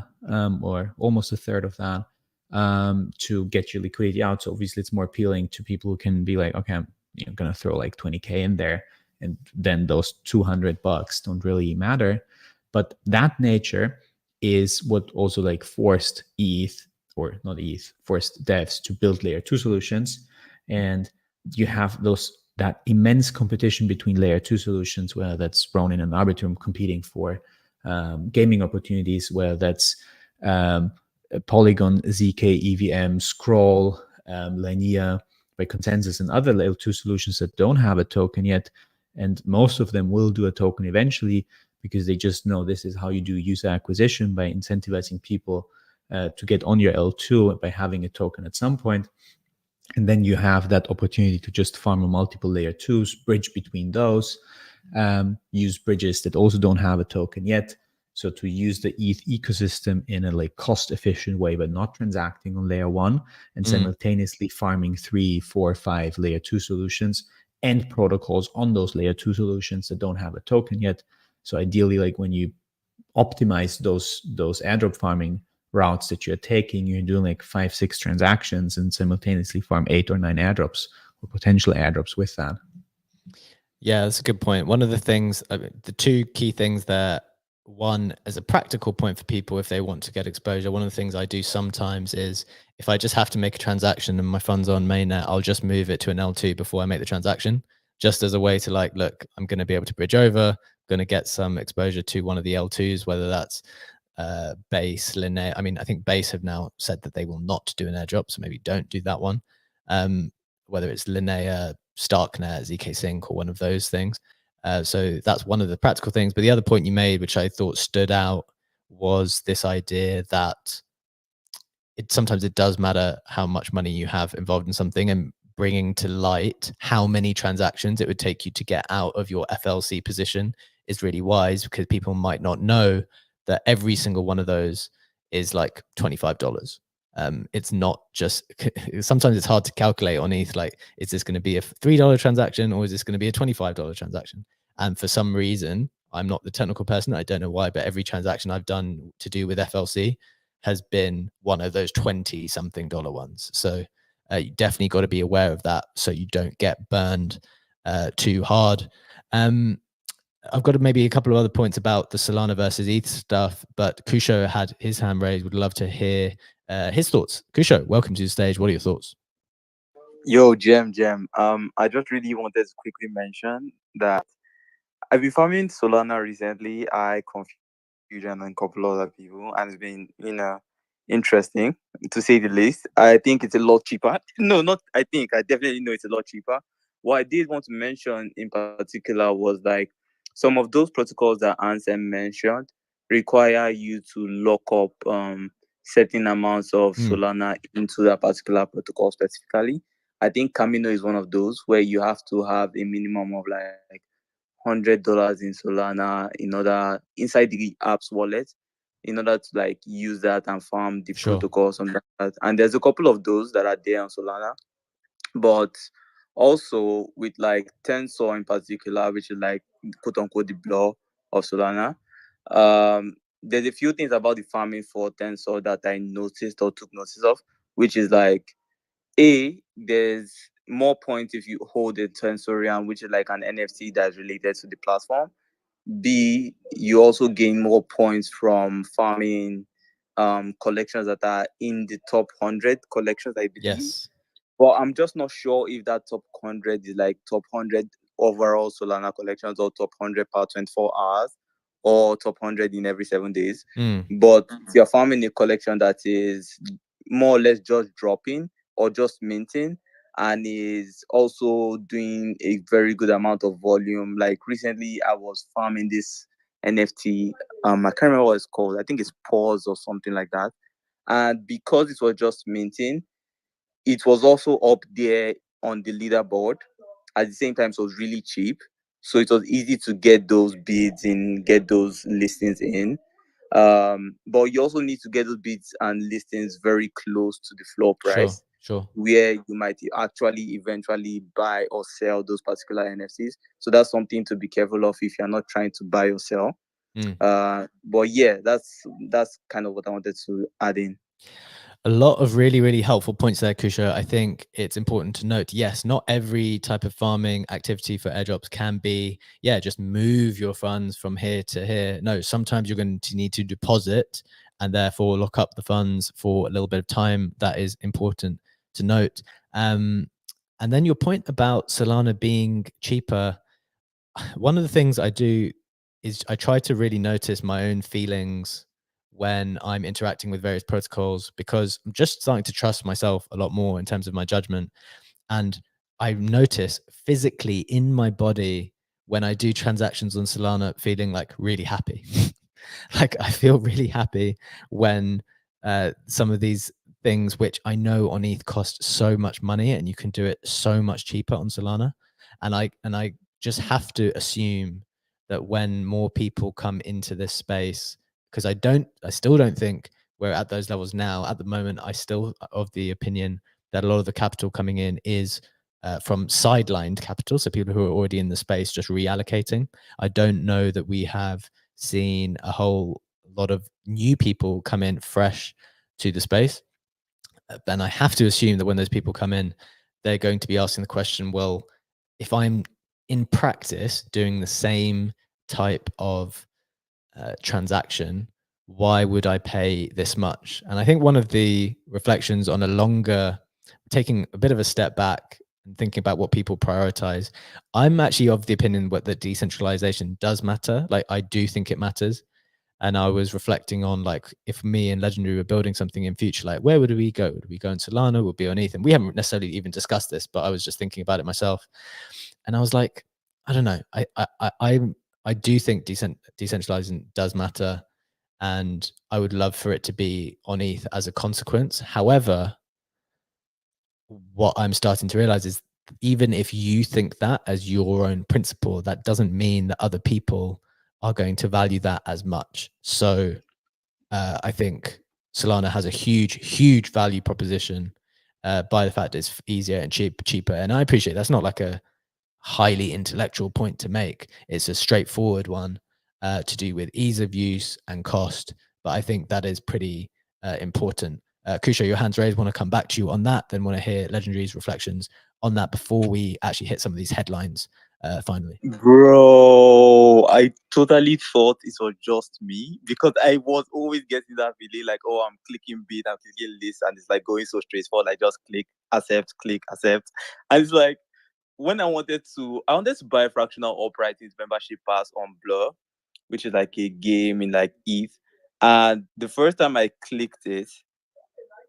or almost a third of that, to get your liquidity out. So obviously it's more appealing to people who can be like, okay, I'm going to throw like 20K in there, and then those $200 don't really matter. But that nature is what also like forced forced devs to build layer 2 solutions. And you have that immense competition between layer 2 solutions, whether that's Ronin and Arbitrum competing for gaming opportunities, whether that's Polygon, ZK, EVM, Scroll, Linea, by Consensus, and other layer 2 solutions that don't have a token yet. And most of them will do a token eventually, because they just know this is how you do user acquisition, by incentivizing people to get on your L2 by having a token at some point. And then you have that opportunity to just farm a multiple layer 2s, bridge between those, use bridges that also don't have a token yet, So to use the ETH ecosystem in a like cost efficient way, but not transacting on layer 1 and simultaneously farming 3, 4, 5 layer 2 solutions and protocols on those layer 2 solutions that don't have a token yet. So ideally, like when you optimize those airdrop farming routes that you're taking, you're doing like 5, 6 transactions and simultaneously farm 8 or 9 airdrops or potential airdrops with that. Yeah, that's a good point. One of the things, the two key things there, one, as a practical point for people if they want to get exposure, one of the things I do sometimes is if I just have to make a transaction and my funds on mainnet, I'll just move it to an L2 before I make the transaction, just as a way to like, look, I'm going to be able to bridge over, going to get some exposure to one of the L2s, whether that's Base, Linnea. I mean, I think Base have now said that they will not do an airdrop, so maybe don't do that one. Whether it's Linnea, Starknet, ZK Sync, or one of those things. So that's one of the practical things. But the other point you made, which I thought stood out, was this idea that sometimes it does matter how much money you have involved in something, and bringing to light how many transactions it would take you to get out of your FLC position is really wise, because people might not know that every single one of those is like $25. It's not just, sometimes it's hard to calculate on ETH, like, is this going to be a $3 transaction or is this going to be a $25 transaction? And for some reason, I'm not the technical person, I don't know why, but every transaction I've done to do with FLC has been one of those 20 something dollar ones. So you definitely got to be aware of that so you don't get burned too hard. I've got maybe a couple of other points about the Solana versus ETH stuff, but Kusho had his hand raised. Would love to hear his thoughts. Kusho, welcome to the stage. What are your thoughts? Yo, Jem. I just really wanted to quickly mention that I've been farming Solana recently. I Confusion and a couple other people, and it's been, interesting to say the least. I think it's a lot cheaper. No, not I think. I definitely know it's a lot cheaper. What I did want to mention in particular was like some of those protocols that Ansem mentioned require you to lock up certain amounts of Solana into that particular protocol specifically. I think Camino is one of those where you have to have a minimum of like $100 in Solana inside the app's wallet in order to like use that and farm the protocols on that. And there's a couple of those that are there on Solana, but also with like Tensor in particular, which is like quote unquote the blow of Solana. There's a few things about the farming for Tensor that I noticed or took notice of, which is like there's more points if you hold a Tensorium, which is like an NFT that's related to the platform. B, you also gain more points from farming collections that are in the top 100 collections, I believe. Yes. But I'm just not sure if that top 100 is like top 100 overall Solana collections or top 100 per 24 hours or top 100 in every 7 days. But if you're farming a collection that is more or less just dropping or just minting and is also doing a very good amount of volume. Like recently I was farming this NFT. I can't remember what it's called. I think it's Pause or something like that. And because it was just minting, it was also up there on the leaderboard. At the same time, it was really cheap. So it was easy to get those bids in, get those listings in. But you also need to get those bids and listings very close to the floor price, where you might actually eventually buy or sell those particular NFTs. So that's something to be careful of if you're not trying to buy or sell. But yeah, that's kind of what I wanted to add in. A lot of really, really helpful points there, Kusha. I think it's important to note, yes, not every type of farming activity for airdrops can be, just move your funds from here to here. No, sometimes you're going to need to deposit and therefore lock up the funds for a little bit of time. That is important to note. And then your point about Solana being cheaper. One of the things I do is I try to really notice my own feelings when I'm interacting with various protocols, because I'm just starting to trust myself a lot more in terms of my judgment. And I notice physically in my body when I do transactions on Solana feeling like really happy. Like I feel really happy when some of these things which I know on ETH cost so much money and you can do it so much cheaper on Solana. And I just have to assume that when more people come into this space, because I still don't think we're at those levels now. At the moment, I still of the opinion that a lot of the capital coming in is from sidelined capital, so people who are already in the space just reallocating. I don't know that we have seen a whole lot of new people come in fresh to the space. And I have to assume that when those people come in, they're going to be asking the question, well, if I'm in practice doing the same type of transaction, why would I pay this much? And I think one of the reflections on a longer, taking a bit of a step back and thinking about what people prioritize, I'm actually of the opinion that decentralization does matter. Like, I do think it matters. And I was reflecting on, like, if me and Legendary were building something in future, like, where would we go? Would we go in Solana? Would we be on Ether? We haven't necessarily even discussed this, but I was just thinking about it myself. And I was like, I don't know. I do think decentralizing does matter, and I would love for it to be on ETH as a consequence. However, what I'm starting to realize is, even if you think that as your own principle, that doesn't mean that other people are going to value that as much. So I think Solana has a huge value proposition by the fact it's easier and cheaper. And I appreciate that's not like a highly intellectual point to make. It's a straightforward one to do with ease of use and cost. But I think that is pretty important. Kusho, your hand's raised. Want to come back to you on that, then want to hear Legendary's reflections on that before we actually hit some of these headlines finally. Bro, I totally thought it was just me because I was always getting that feeling like, oh, I'm clicking bid, I'm clicking this, and it's like going so straightforward. Like, just click accept. And it's like, when I wanted to buy fractional uprightings membership pass on Blur, which is like a game in like ETH. And the first time I clicked it,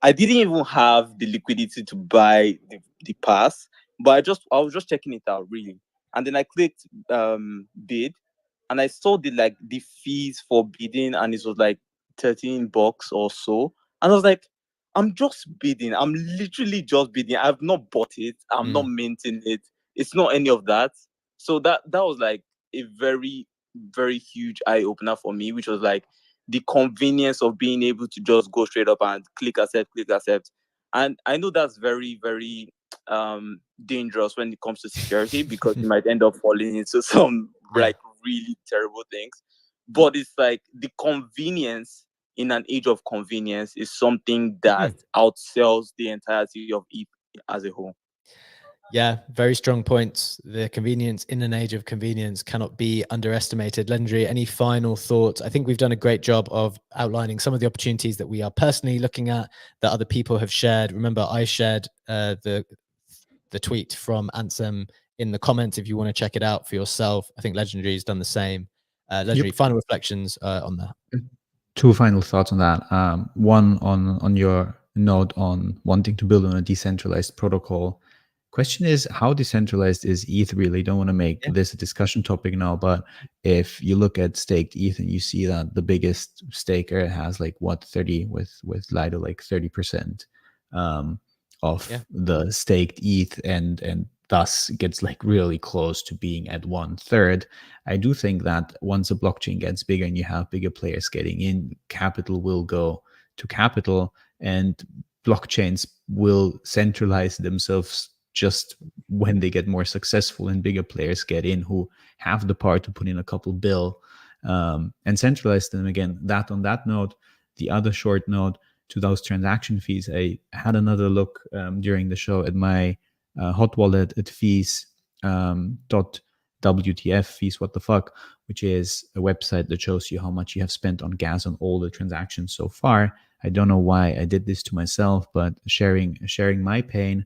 I didn't even have the liquidity to buy the pass, but I was just checking it out really. And then I clicked bid, and I saw the fees for bidding, and it was like $13 or so. And I was like, I'm just bidding. I'm literally just bidding. I've not bought it. I'm not minting it. It's not any of that. So that was like a very, very huge eye opener for me, which was like the convenience of being able to just go straight up and click accept. And I know that's very, very dangerous when it comes to security because you might end up falling into some like really terrible things. But it's like the convenience in an age of convenience is something that outsells the entirety of ETH as a whole. Yeah, very strong points. The convenience in an age of convenience cannot be underestimated. Legendary, any final thoughts? I think we've done a great job of outlining some of the opportunities that we are personally looking at, that other people have shared. Remember, I shared the tweet from Ansem in the comments if you want to check it out for yourself. I think Legendary has done the same. Legendary, final reflections on that. Two final thoughts on that. One on your note on wanting to build on a decentralized protocol. Question is, how decentralized is ETH really? Don't want to make this a discussion topic now, but if you look at staked ETH and you see that the biggest staker has like 30 with Lido, like 30% of the staked ETH, and thus gets like really close to being at 1/3. I do think that once a blockchain gets bigger and you have bigger players getting in, capital will go to capital, and blockchains will centralize themselves just when they get more successful and bigger players get in who have the power to put in a couple bill and centralize them again. That on that note, the other short note to those transaction fees, I had another look during the show at my hot wallet at fees .wtf, fees what the fuck, which is a website that shows you how much you have spent on gas on all the transactions so far. I don't know why I did this to myself, but sharing my pain.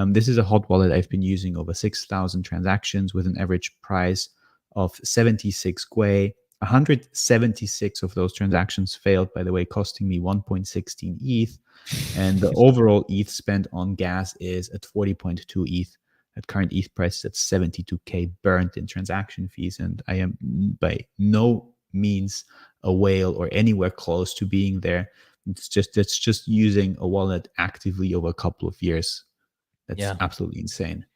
This is a hot wallet I've been using over 6,000 transactions with an average price of 76 Gwei. 176 of those transactions failed, by the way, costing me 1.16 ETH. And the overall ETH spent on gas is at 40.2 ETH. At current ETH price, at 72K burnt in transaction fees. And I am by no means a whale or anywhere close to being there. It's just using a wallet actively over a couple of years. That's absolutely insane.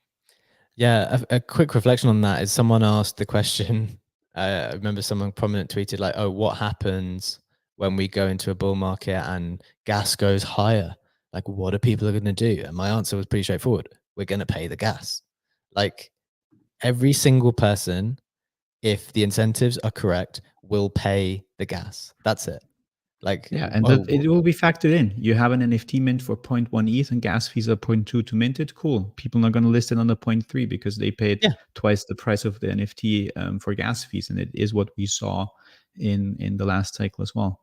Yeah, a quick reflection on that is someone asked the question. I remember someone prominent tweeted like, "Oh, what happens when we go into a bull market and gas goes higher? Like, what are people going to do? And my answer was pretty straightforward. We're going to pay the gas. Like, every single person, if the incentives are correct, will pay the gas. That's it. Like, yeah, and it will be factored in. You have an NFT mint for 0.1 ETH and gas fees are 0.2 to mint it. Cool. People are going to list it on the 0.3 because they paid twice the price of the NFT for gas fees, and it is what we saw in the last cycle as well.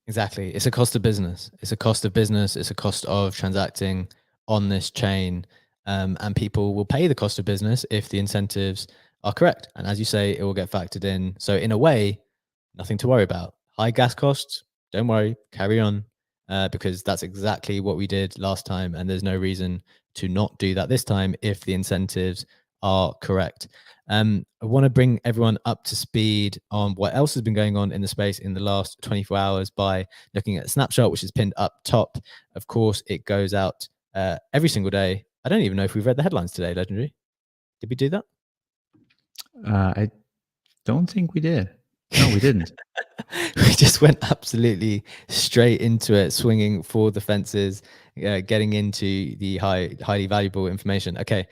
Exactly. It's a cost of business. It's a cost of business. It's a cost of transacting on this chain. And people will pay the cost of business if the incentives are correct. And as you say, it will get factored in. So in a way, nothing to worry about. High gas costs, don't worry, carry on, because that's exactly what we did last time. And there's no reason to not do that this time if the incentives are correct. I want to bring everyone up to speed on what else has been going on in the space in the last 24 hours by looking at a snapshot, which is pinned up top. Of course, it goes out every single day. I don't even know if we've read the headlines today, Legendary. Did we do that? I don't think we did. No, we didn't. We just went absolutely straight into it, swinging for the fences, getting into the highly valuable information. Okay,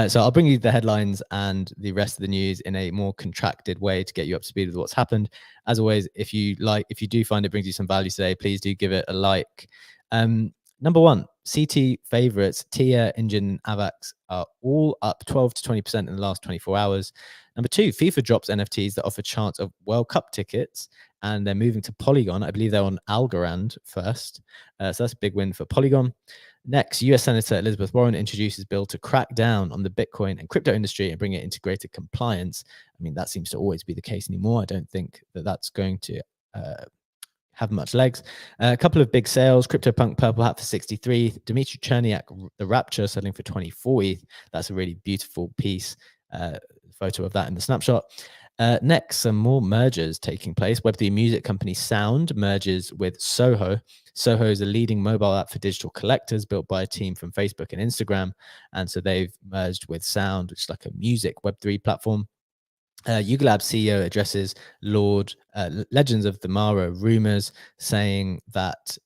so I'll bring you the headlines and the rest of the news in a more contracted way to get you up to speed with what's happened. As always, if you do find it brings you some value today, please do give it a like. Number one, CT favorites, TIA, INJ, and AVAX are all up 12 to 20% in the last 24 hours. Number two, FIFA drops NFTs that offer chance of World Cup tickets, and they're moving to Polygon. I believe they're on Algorand first. So that's a big win for Polygon. Next, US Senator Elizabeth Warren introduces bill to crack down on the Bitcoin and crypto industry and bring it into greater compliance. I mean, that seems to always be the case anymore. I don't think that that's going to have much legs. A couple of big sales. CryptoPunk Purple Hat for 63. Dmitry Cherniak, the Rapture, selling for 24 ETH. That's a really beautiful piece. Photo of that in the snapshot. Next, some more mergers taking place. Web3 music company Sound merges with Soho. Soho is a leading mobile app for digital collectors built by a team from Facebook and Instagram. And so they've merged with Sound, which is like a music Web3 platform. Yuga Labs CEO addresses Legends of the Mara rumors, saying that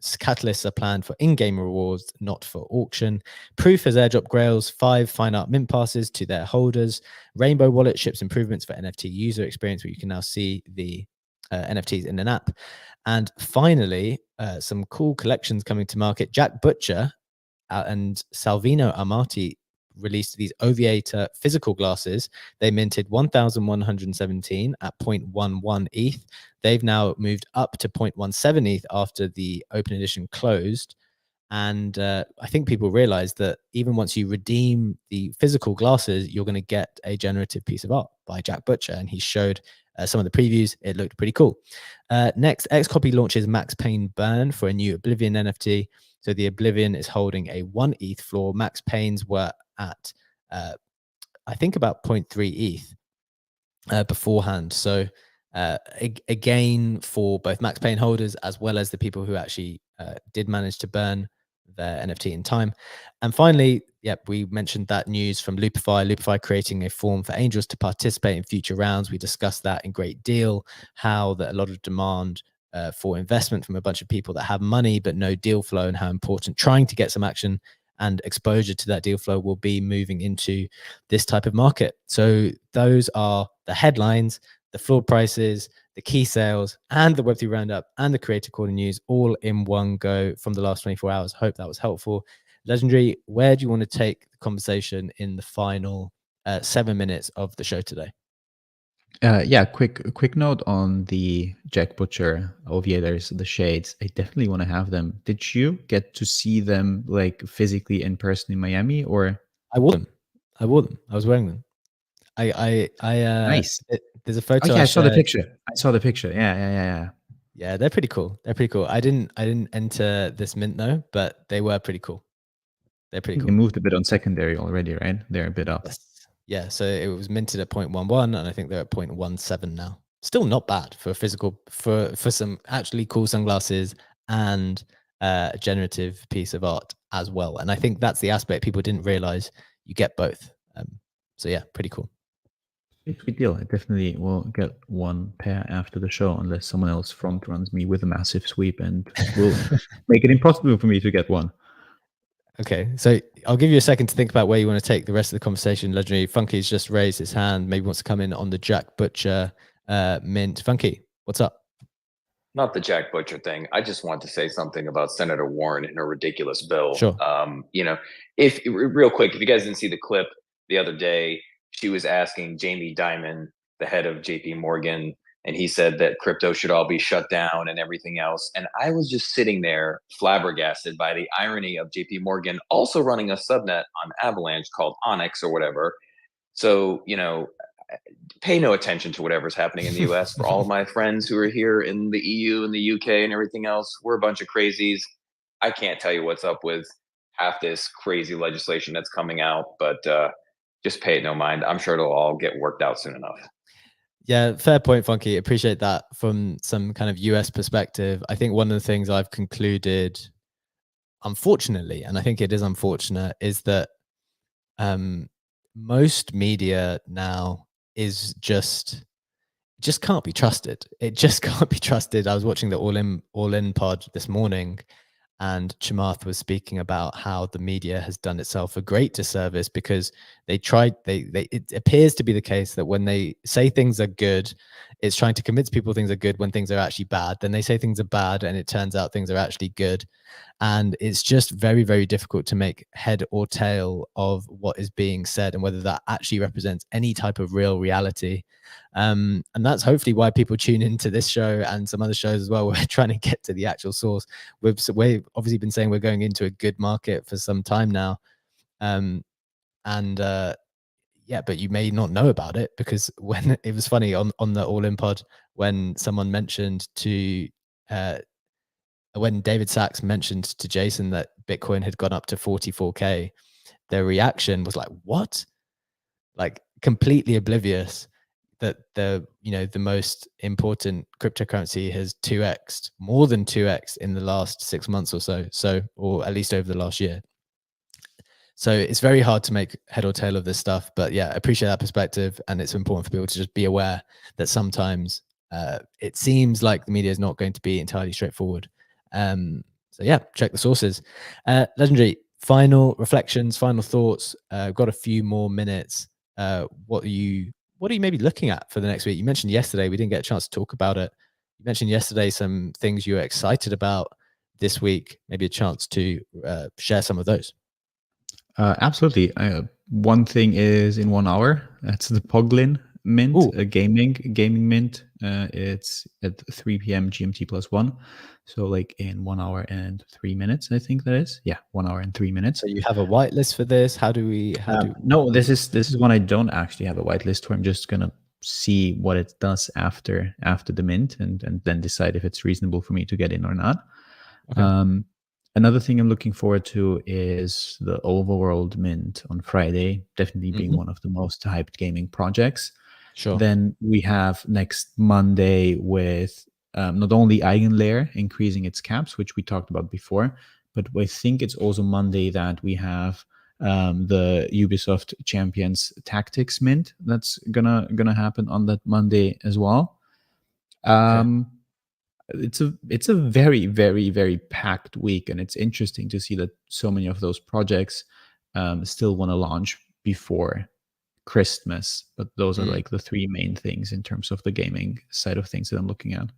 catalysts are planned for in-game rewards, not for auction. Proof has airdropped Grails 5 fine art mint passes to their holders. Rainbow Wallet ships improvements for NFT user experience, where you can now see the NFTs in an app. And finally, some cool collections coming to market. Jack Butcher and Salvino Amati released these Oviator physical glasses. They minted 1,117 at 0.11 ETH. They've now moved up to 0.17 ETH after the open edition closed. And I think people realize that even once you redeem the physical glasses, you're going to get a generative piece of art by Jack Butcher. And he showed some of the previews. It looked pretty cool. Next, Xcopy launches Max Payne Burn for a new Oblivion NFT. So the Oblivion is holding a 1 ETH floor. Max Payne's were at, I think, about 0.3 ETH beforehand. So again, for both Max Payne holders as well as the people who actually did manage to burn their NFT in time. And finally, we mentioned that news from Loopify creating a form for angels to participate in future rounds. We discussed that in great deal, how that a lot of demand for investment from a bunch of people that have money but no deal flow, and how important trying to get some action and exposure to that deal flow will be moving into this type of market. So those are the headlines, the floor prices, the key sales, and the Web3 roundup, and the creator corner news all in one go from the last 24 hours. Hope that was helpful. Legendary, where do you want to take the conversation in the final 7 minutes of the show today? Quick note on the Jack Butcher Oviators, the shades. I definitely want to have them. Did you get to see them like physically in person in Miami, or? I wore them. I was wearing them. Nice. There's a photo. Oh yeah, I saw the picture. Yeah. Yeah, they're pretty cool. I didn't enter this mint though, but they were pretty cool. They're pretty cool. They moved a bit on secondary already, right? They're a bit up. Yes. Yeah, so it was minted at 0.11, and I think they're at 0.17 now. Still not bad for a physical, for some actually cool sunglasses and a generative piece of art as well. And I think that's the aspect people didn't realize. You get both. So yeah, pretty cool. Sweet deal. I definitely will get one pair after the show, unless someone else front runs me with a massive sweep and will make it impossible for me to get one. Okay, so I'll give you a second to think about where you want to take the rest of the conversation. Legendary Funky's just raised his hand, maybe wants to come in on the Jack Butcher mint. Funky, what's up? Not the Jack Butcher thing. I just want to say something about Senator Warren and her ridiculous bill. Sure. If real quick, if you guys didn't see the clip the other day, she was asking Jamie Dimon, the head of JP Morgan, and he said that crypto should all be shut down and everything else. And I was just sitting there flabbergasted by the irony of JP Morgan also running a subnet on Avalanche called Onyx or whatever. So, pay no attention to whatever's happening in the US. For all of my friends who are here in the EU and the UK and everything else, we're a bunch of crazies. I can't tell you what's up with half this crazy legislation that's coming out, but just pay it no mind. I'm sure it'll all get worked out soon enough. Yeah, fair point, Funky. Appreciate that from some kind of US perspective. I think one of the things I've concluded, unfortunately, and I think it is unfortunate, is that most media now is just can't be trusted. It just can't be trusted. I was watching the All In pod this morning, and Chamath was speaking about how the media has done itself a great disservice because it appears to be the case that when they say things are good, it's trying to convince people things are good when things are actually bad. Then they say things are bad and it turns out things are actually good. And it's just very, very difficult to make head or tail of what is being said and whether that actually represents any type of real reality. And that's hopefully why people tune into this show and some other shows as well. We're trying to get to the actual source. We've obviously been saying we're going into a good market for some time now. Yeah, but you may not know about it because when it was funny on the All In pod, when someone mentioned to when David Sachs mentioned to Jason that Bitcoin had gone up to 44K, their reaction was like, what? Like completely oblivious that the most important cryptocurrency has 2x'd, more than 2x in the last 6 months or so, or at least over the last year. So it's very hard to make head or tail of this stuff, but yeah, I appreciate that perspective. And it's important for people to just be aware that sometimes it seems like the media is not going to be entirely straightforward. So yeah, check the sources. Legendary, final reflections, final thoughts. Got a few more minutes. What are you maybe looking at for the next week? You mentioned yesterday, we didn't get a chance to talk about it. You mentioned yesterday some things you were excited about this week, maybe a chance to share some of those. Absolutely. One thing is in 1 hour. That's the Poglin mint, Ooh. a gaming mint. It's at 3 p.m. GMT +1. So like in 1 hour and 3 minutes, I think that is. Yeah, 1 hour and 3 minutes. So you have a whitelist for this? How do we? No, this is one I don't actually have a whitelist for. I'm just gonna see what it does after the mint, and then decide if it's reasonable for me to get in or not. Okay. Another thing I'm looking forward to is the Overworld mint on Friday, definitely being one of the most hyped gaming projects. Sure. Then we have next Monday with not only Eigenlayer increasing its caps, which we talked about before, but I think it's also Monday that we have the Ubisoft Champions Tactics mint that's gonna happen on that Monday as well. Okay. It's a very, very, very packed week, and it's interesting to see that so many of those projects still want to launch before Christmas. But those are like the three main things in terms of the gaming side of things that I'm looking at.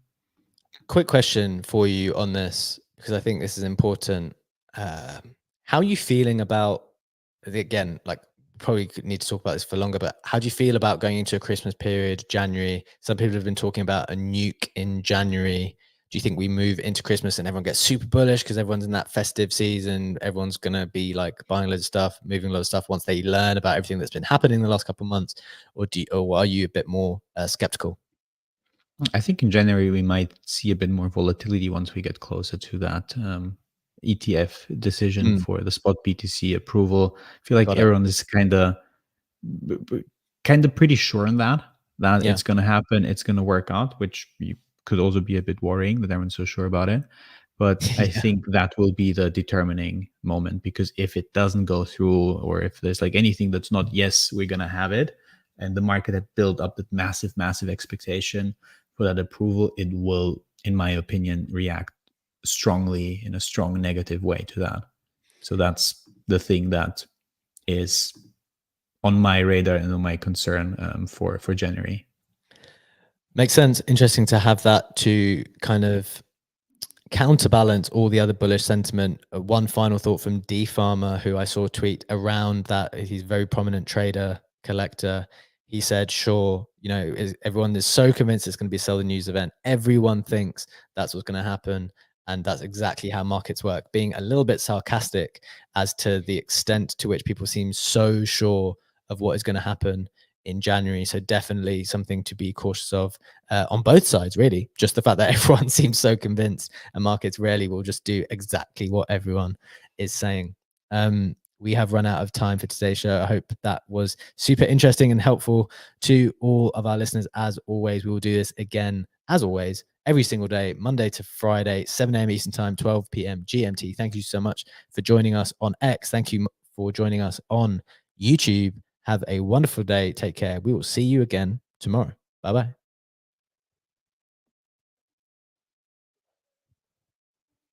Quick question for you on this, because I think this is important. How are you feeling about, again, like probably need to talk about this for longer, but how do you feel about going into a Christmas period, January? Some people have been talking about a nuke in January. Do you think we move into Christmas and everyone gets super bullish because everyone's in that festive season? Everyone's going to be like buying loads of stuff, moving loads of stuff once they learn about everything that's been happening in the last couple of months? Or are you a bit more skeptical? I think in January we might see a bit more volatility once we get closer to that ETF decision for the spot BTC approval. I feel like everyone is kind of pretty sure on that it's going to happen, it's going to work out, which could also be a bit worrying that everyone's so sure about it. But I think that will be the determining moment, because if it doesn't go through, or if there's like anything that's not, yes, we're going to have it, and the market had built up that massive expectation for that approval, it will, in my opinion, react strongly in a strong negative way to that. So that's the thing that is on my radar and on my concern for January. Makes sense. Interesting to have that to kind of counterbalance all the other bullish sentiment. One final thought from D Farmer, who I saw tweet around that. He's a very prominent trader, collector. He said, sure, you know, everyone is so convinced it's going to be a sell the news event. Everyone thinks that's what's going to happen. And that's exactly how markets work, being a little bit sarcastic as to the extent to which people seem so sure of what is going to happen in January. So definitely something to be cautious of on both sides, really. Just the fact that everyone seems so convinced, and markets rarely will just do exactly what everyone is saying. We have run out of time for today's show. I hope that was super interesting and helpful to all of our listeners. As always, we will do this again, as always, every single day, Monday to Friday, 7 a.m. Eastern time, 12 p.m. GMT. Thank you so much for joining us on X. Thank you for joining us on YouTube. Have a wonderful day. Take care. We will see you again tomorrow. Bye-bye.